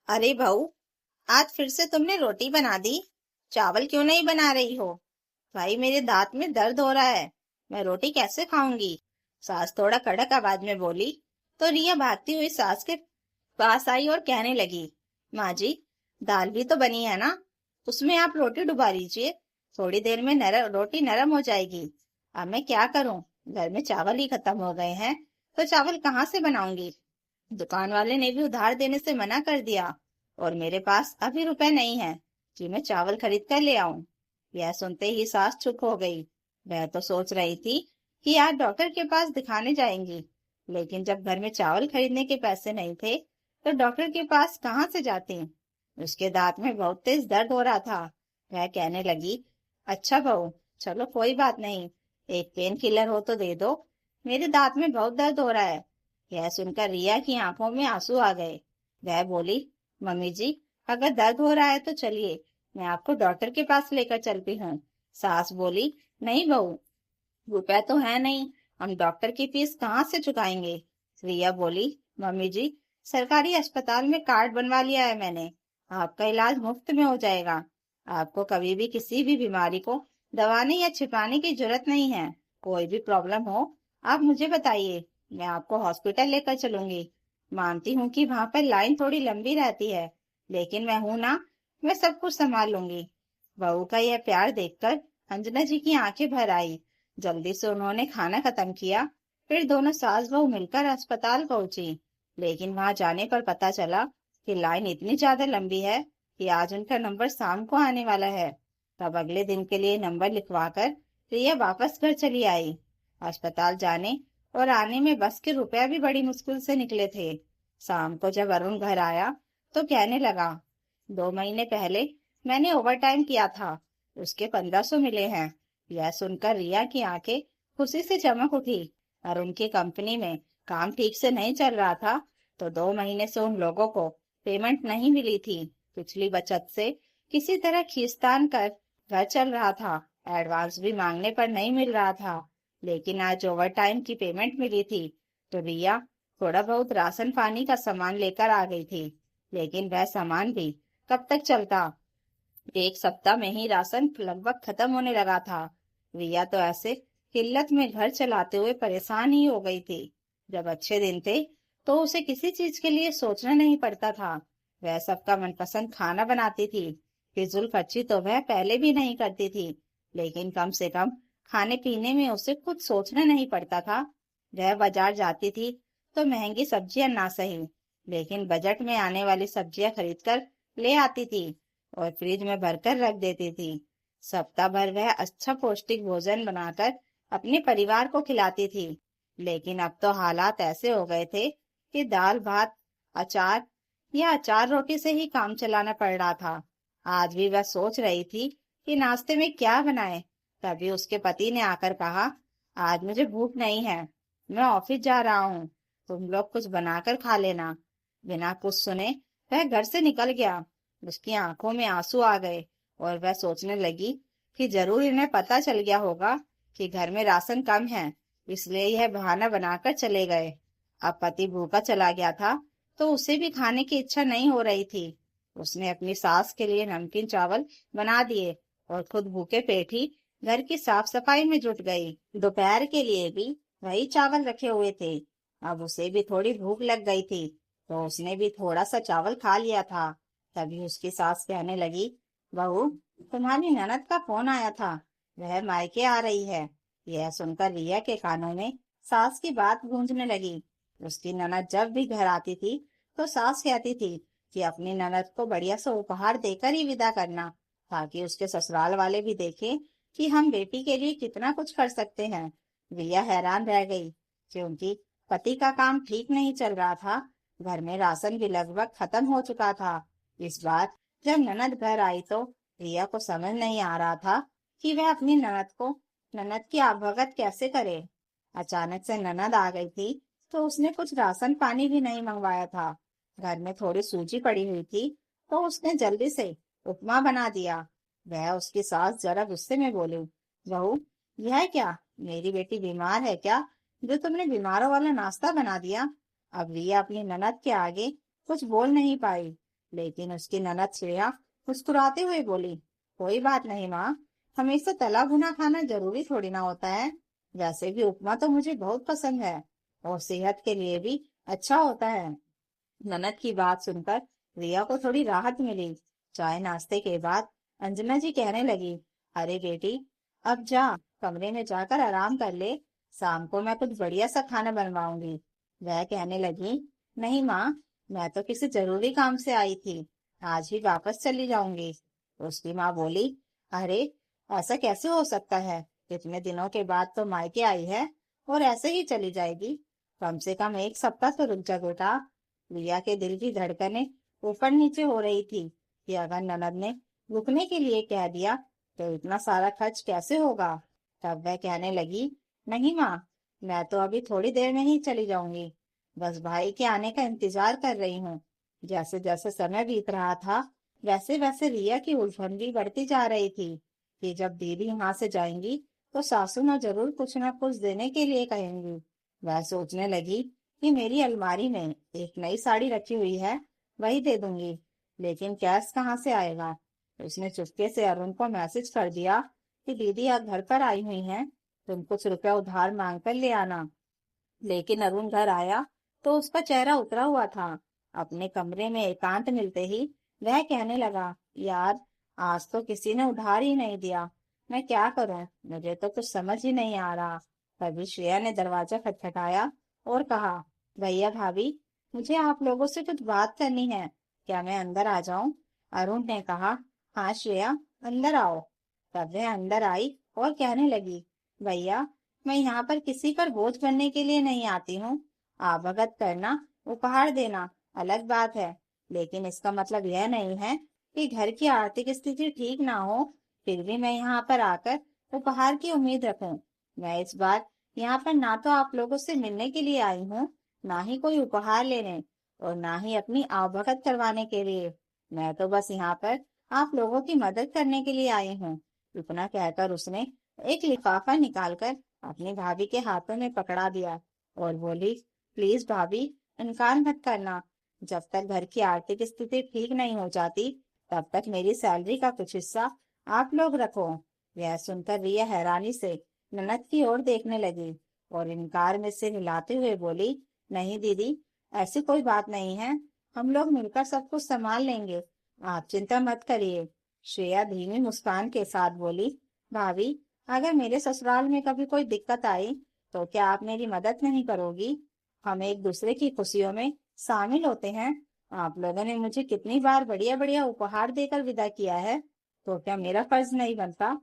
अरे बहू, आज फिर से तुमने रोटी बना दी। चावल क्यों नहीं बना रही हो? भाई, मेरे दांत में दर्द हो रहा है। मैं रोटी कैसे खाऊंगी? सास थोड़ा कड़क आवाज में बोली। तो रिया भागती हुई सास के पास आई और कहने लगी, माँ जी, दाल भी तो बनी है ना, उसमें आप रोटी डुबा लीजिए। थोड़ी देर में रोटी नरम हो जाएगी। अब मैं क्या करूं? घर में चावल ही खत्म हो गए हैं, तो चावल कहाँ से बनाऊंगी? दुकान वाले ने भी उधार देने से मना कर दिया, और मेरे पास अभी रुपए नहीं है कि मैं चावल खरीद कर ले आऊं। यह सुनते ही सास चुप हो गई। वह तो सोच रही थी कि आज डॉक्टर के पास दिखाने जाएंगी, लेकिन जब घर में चावल खरीदने के पैसे नहीं थे, तो डॉक्टर के पास कहाँ से जाती। उसके दांत में बहुत तेज दर्द हो रहा था। वह कहने लगी, अच्छा बहू, चलो कोई बात नहीं, एक पेन किलर हो तो दे दो, मेरे दांत में बहुत दर्द हो रहा है। यह सुनकर रिया की आंखों में आंसू आ गए। वह बोली, मम्मी जी, अगर दर्द हो रहा है तो चलिए, मैं आपको डॉक्टर के पास लेकर चलती हूँ। सास बोली, नहीं बहू, रुपए तो है नहीं, हम डॉक्टर की फीस कहाँ से चुकाएंगे? रिया बोली, मम्मी जी, सरकारी अस्पताल में कार्ड बनवा लिया है मैंने, आपका इलाज मुफ्त में हो जाएगा। आपको कभी भी किसी भी बीमारी को दबाने या छिपाने की जरूरत नहीं है। कोई भी प्रॉब्लम हो, आप मुझे बताइए, मैं आपको हॉस्पिटल लेकर चलूंगी। मानती हूँ कि वहां पर लाइन थोड़ी लंबी रहती है, लेकिन मैं हूं ना, मैं सब कुछ संभाल लूंगी। बहू का यह प्यार देखकर अंजना जी की आंखें भर आई। जल्दी से उन्होंने खाना खत्म किया। फिर दोनों सास बहू मिलकर अस्पताल पहुंची। लेकिन वहां जाने पर पता चला कि लाइन इतनी ज्यादा लंबी है कि आज उनका नंबर शाम को आने वाला है। तब अगले दिन के लिए नंबर लिखवाकर रिया वापस घर चली आई। अस्पताल जाने और आने में बस के रुपया भी बड़ी मुश्किल से निकले थे। शाम को जब अरुण घर आया तो कहने लगा, 2 महीने पहले मैंने ओवर टाइम किया था, उसके 1500 मिले हैं। यह सुनकर रिया की आंखें खुशी से चमक उठी। और उनकी कंपनी में काम ठीक से नहीं चल रहा था, तो 2 महीने से उन लोगों को पेमेंट नहीं मिली थी। पिछली बचत से किसी तरह खींचतान कर घर चल रहा था। एडवांस भी मांगने पर नहीं मिल रहा था, लेकिन आज ओवर टाइम की पेमेंट मिली थी, तो रिया थोड़ा बहुत राशन पानी का सामान लेकर आ गई थी। लेकिन वह सामान भी कब तक चलता? एक सप्ताह में ही राशन लगभग खत्म होने लगा था। रिया तो ऐसे किल्लत में घर चलाते हुए परेशान ही हो गई थी। जब अच्छे दिन थे तो उसे किसी चीज के लिए सोचना नहीं पड़ता था। वह सबका मनपसंद खाना बनाती थी। फिजूल खर्ची तो वह पहले भी नहीं करती थी, लेकिन कम से कम खाने पीने में उसे कुछ सोचना नहीं पड़ता था। वह बाजार जाती थी तो महंगी सब्जियां ना सही, लेकिन बजट में आने वाली सब्जियां खरीद कर ले आती थी और फ्रिज में भरकर रख देती थी। सप्ताह भर वह अच्छा पौष्टिक भोजन बनाकर अपने परिवार को खिलाती थी। लेकिन अब तो हालात ऐसे हो गए थे कि दाल भात, अचार या अचार रोटी से ही काम चलाना पड़ रहा था। आज भी वह सोच रही थी कि नाश्ते में क्या बनाए। तभी उसके पति ने आकर कहा, आज मुझे भूख नहीं है, मैं ऑफिस जा रहा हूँ, तुम लोग कुछ बनाकर खा लेना। बिना कुछ सुने वह घर से निकल गया। उसकी आंखों में आंसू आ गए और वह सोचने लगी कि जरूर इन्हें पता चल गया होगा कि घर में राशन कम है, इसलिए यह बहाना बनाकर चले गए। अब पति भूखा चला गया था, तो उसे भी खाने की इच्छा नहीं हो रही थी। उसने अपनी सास के लिए नमकीन चावल बना दिए और खुद भूखे पेट ही घर की साफ सफाई में जुट गई। दोपहर के लिए भी वही चावल रखे हुए थे। अब उसे भी थोड़ी भूख लग गई थी, तो उसने भी थोड़ा सा चावल खा लिया था। तभी उसकी सास कहने लगी, बहू, तुम्हारी ननद का फोन आया था, वह मायके आ रही है। यह सुनकर रिया के कानों में सास की बात गूंजने लगी। उसकी ननद जब भी घर आती थी तो सास कहती थी कि अपनी ननद को बढ़िया सा उपहार देकर ही विदा करना, ताकि उसके ससुराल वाले भी देखें कि हम बेटी के लिए कितना कुछ कर सकते हैं। रिया हैरान रह गई, क्योंकि पति का काम ठीक नहीं चल रहा था। घर में राशन भी लगभग खत्म हो चुका था। इस बार जब ननद घर आई तो रिया को समझ नहीं आ रहा था कि वह अपनी ननद की आवभगत कैसे करे। अचानक से ननद आ गई थी, तो उसने कुछ राशन पानी भी नहीं मंगवाया था। घर में थोड़ी सूजी पड़ी हुई थी, तो उसने जल्दी से उपमा बना दिया। वह उसकी सास जरा गुस्से में बोली, बहू, यह क्या, मेरी बेटी बीमार है क्या, जो तुमने बीमारों वाला नाश्ता बना दिया? अब रिया अपनी ननद के आगे कुछ बोल नहीं पाई। लेकिन उसकी ननद श्रेया मुस्कुराते हुए बोली, कोई बात नहीं माँ, हमेशा तला भुना खाना जरूरी थोड़ी ना होता है। वैसे भी उपमा तो मुझे बहुत पसंद है और सेहत के लिए भी अच्छा होता है। ननद की बात सुनकर रिया को थोड़ी राहत मिली। चाय नाश्ते के बाद अंजना जी कहने लगी, अरे बेटी, अब जा, कमरे में जाकर आराम कर ले, शाम को मैं कुछ बढ़िया सा खाना बनवाऊंगी। वह कहने लगी, नहीं माँ, मैं तो किसी जरूरी काम से आई थी, आज ही वापस चली जाऊंगी। उसकी माँ बोली, अरे, ऐसा कैसे हो सकता है, इतने दिनों के बाद तो मायके आई है और ऐसे ही चली जाएगी। कम से कम एक सप्ताह तो रुक जा बेटा। रिया के दिल की धड़कनें ऊपर नीचे हो रही थी कि अगर ननद ने रुकने के लिए कह दिया तो इतना सारा खर्च कैसे होगा। तब वह कहने लगी, नहीं माँ, मैं तो अभी थोड़ी देर में ही चली जाऊंगी, बस भाई के आने का इंतजार कर रही हूँ। जैसे जैसे समय बीत रहा था वैसे वैसे रिया की उलझन भी बढ़ती जा रही थी कि जब दीदी यहाँ से जाएंगी तो सासू माँ जरूर कुछ न कुछ देने के लिए कहेंगी। वह सोचने लगी कि मेरी अलमारी में एक नई साड़ी रखी हुई है, वही दे दूंगी, लेकिन कैश कहाँ से आएगा। उसने चुपके से अरुण को मैसेज कर दिया कि दीदी आज घर पर आई हुई हैं, तुम कुछ रुपया उधार मांग कर ले आना। लेकिन अरुण घर आया तो उसका चेहरा उतरा हुआ था। अपने कमरे में एकांत मिलते ही वह कहने लगा, यार, आज तो किसी ने उधार ही नहीं दिया, मैं क्या करूं, मुझे तो कुछ समझ ही नहीं आ रहा। तभी श्रेया ने दरवाजा खटखटाया और कहा, भैया भाभी, मुझे आप लोगों से कुछ बात करनी है, क्या मैं अंदर आ जाऊं। अरुण ने कहा, हाँ श्रेया, अंदर आओ। तब वह अंदर आई और कहने लगी, भैया, मैं यहाँ पर किसी पर बोझ बनने के लिए नहीं आती हूँ। आवभगत करना, उपहार देना अलग बात है, लेकिन इसका मतलब यह नहीं है कि घर की आर्थिक स्थिति ठीक ना हो फिर भी मैं यहाँ पर आकर उपहार की उम्मीद रखूं। मैं इस बार यहाँ पर ना तो आप लोगों से मिलने के लिए आई हूँ, ना ही कोई उपहार लेने, और ना ही अपनी आवभगत करवाने के लिए। मैं तो बस यहाँ पर आप लोगों की मदद करने के लिए आई हूँ। इतना कहकर उसने एक लिफाफा निकालकर अपनी भाभी के हाथों में पकड़ा दिया और बोली, प्लीज भाभी, इनकार मत करना, जब तक घर की आर्थिक स्थिति ठीक नहीं हो जाती तब तक मेरी सैलरी का कुछ हिस्सा आप लोग रखो। यह सुनकर रिया हैरानी से ननद की ओर देखने लगी और इनकार में सिर हिलाते हुए बोली, नहीं दीदी, ऐसी कोई बात नहीं है, हम लोग मिलकर सब कुछ संभाल लेंगे, आप चिंता मत करिए। श्रेया धीमी मुस्कान के साथ बोली, भाभी, अगर मेरे ससुराल में कभी कोई दिक्कत आई तो क्या आप मेरी मदद नहीं करोगी। हम एक दूसरे की खुशियों में शामिल होते हैं। आप लोगों ने मुझे कितनी बार बढ़िया बढ़िया उपहार देकर विदा किया है, तो क्या मेरा फर्ज नहीं बनता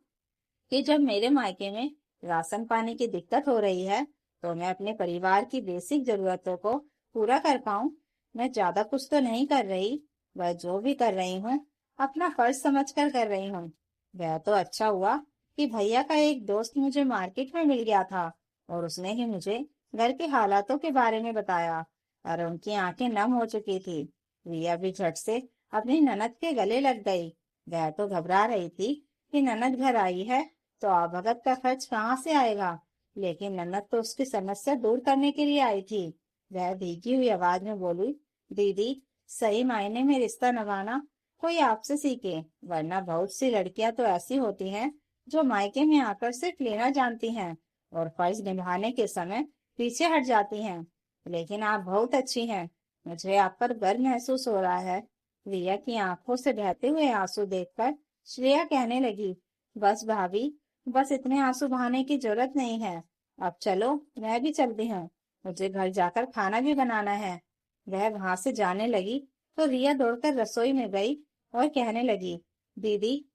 कि जब मेरे मायके में राशन पानी की दिक्कत हो रही है तो मैं अपने परिवार की बेसिक जरूरतों को पूरा कर पाऊं। मैं ज्यादा कुछ तो नहीं कर रही, वह जो भी कर रही हूँ अपना फर्ज समझकर कर रही हूँ। वह तो अच्छा हुआ कि भैया का एक दोस्त मुझे मार्केट में मिल गया था और उसने ही मुझे घर के हालातों के बारे में बताया और उनकी आंखें नम हो चुकी थी। रिया भी झट से अपनी ननद के गले लग गई। वह तो घबरा रही थी कि ननद घर आई है तो भगत का खर्च कहाँ से आएगा, लेकिन ननद तो उसकी समस्या दूर करने के लिए आई थी। वह भीगी हुई आवाज में बोली, दीदी, सही मायने में रिश्ता निभाना कोई आपसे सीखे, वरना बहुत सी लड़कियां तो ऐसी होती हैं जो मायके में आकर सिर्फ लेना जानती हैं और फर्ज निभाने के समय पीछे हट जाती हैं। लेकिन आप बहुत अच्छी हैं, मुझे आप पर गर्व महसूस हो रहा है। रिया की आंखों से बहते हुए आंसू देखकर श्रेया कहने लगी, बस भाभी, बस इतने आंसू बहाने की जरूरत नहीं है, अब चलो, मैं भी चलती हूँ, मुझे घर जाकर खाना भी बनाना है। वह वहां से जाने लगी तो रिया दौड़कर रसोई में गई और कहने लगी, दीदी,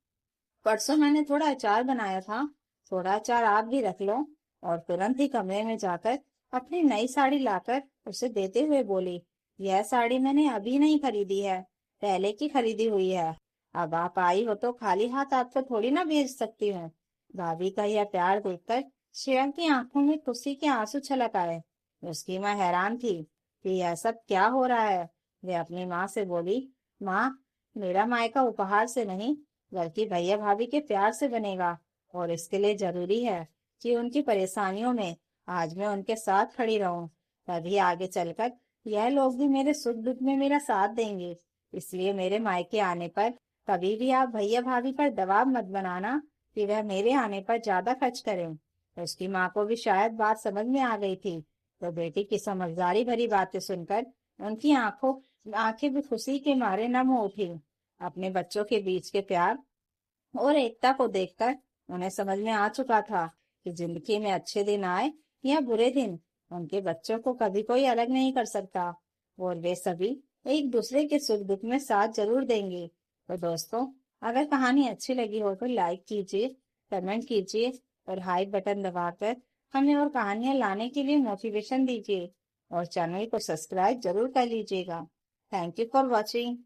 परसों मैंने थोड़ा अचार बनाया था, थोड़ा अचार आप भी रख लो। और तुरंत ही कमरे में जाकर अपनी नई साड़ी लाकर उसे देते हुए बोली, यह साड़ी मैंने अभी नहीं खरीदी है, पहले की खरीदी हुई है। अब आप आई हो तो खाली हाथ आपको थोड़ी ना भेज सकती हूँ। भाभी का यह प्यार देखकर श्रेया की आंखों में खुशी के आंसू छलक आए। उसकी माँ हैरान थी कि यह सब क्या हो रहा है। वे अपनी माँ से बोली, माँ, मेरा मायका उपहार से नहीं बल्कि भैया भाभी के प्यार से बनेगा, और इसके लिए जरूरी है कि उनकी परेशानियों में आज मैं उनके साथ खड़ी रहूं, तभी आगे चलकर यह लोग भी मेरे सुख दुख में मेरा साथ देंगे। इसलिए मेरे मायके आने पर कभी भी आप भैया भाभी पर दबाव मत बनाना कि वह मेरे आने पर ज्यादा खर्च करें। तो उसकी माँ को भी शायद बात समझ में आ गई थी। तो बेटी की समझदारी भरी बातें सुनकर उनकी आंखें भी खुशी के मारे नम हो उठी। अपने बच्चों के बीच के प्यार और एकता को देखकर उन्हें समझ में आ चुका था कि जिंदगी में अच्छे दिन आए या बुरे दिन, उनके बच्चों को कभी कोई अलग नहीं कर सकता और वे सभी एक दूसरे के सुख दुख में साथ जरूर देंगे। तो दोस्तों, अगर कहानी अच्छी लगी हो तो लाइक कीजिए, कमेंट कीजिए और हाइप बटन दबाकर हमें और कहानियां लाने के लिए मोटिवेशन दीजिए और चैनल को सब्सक्राइब जरूर कर लीजिएगा। Thank you for watching.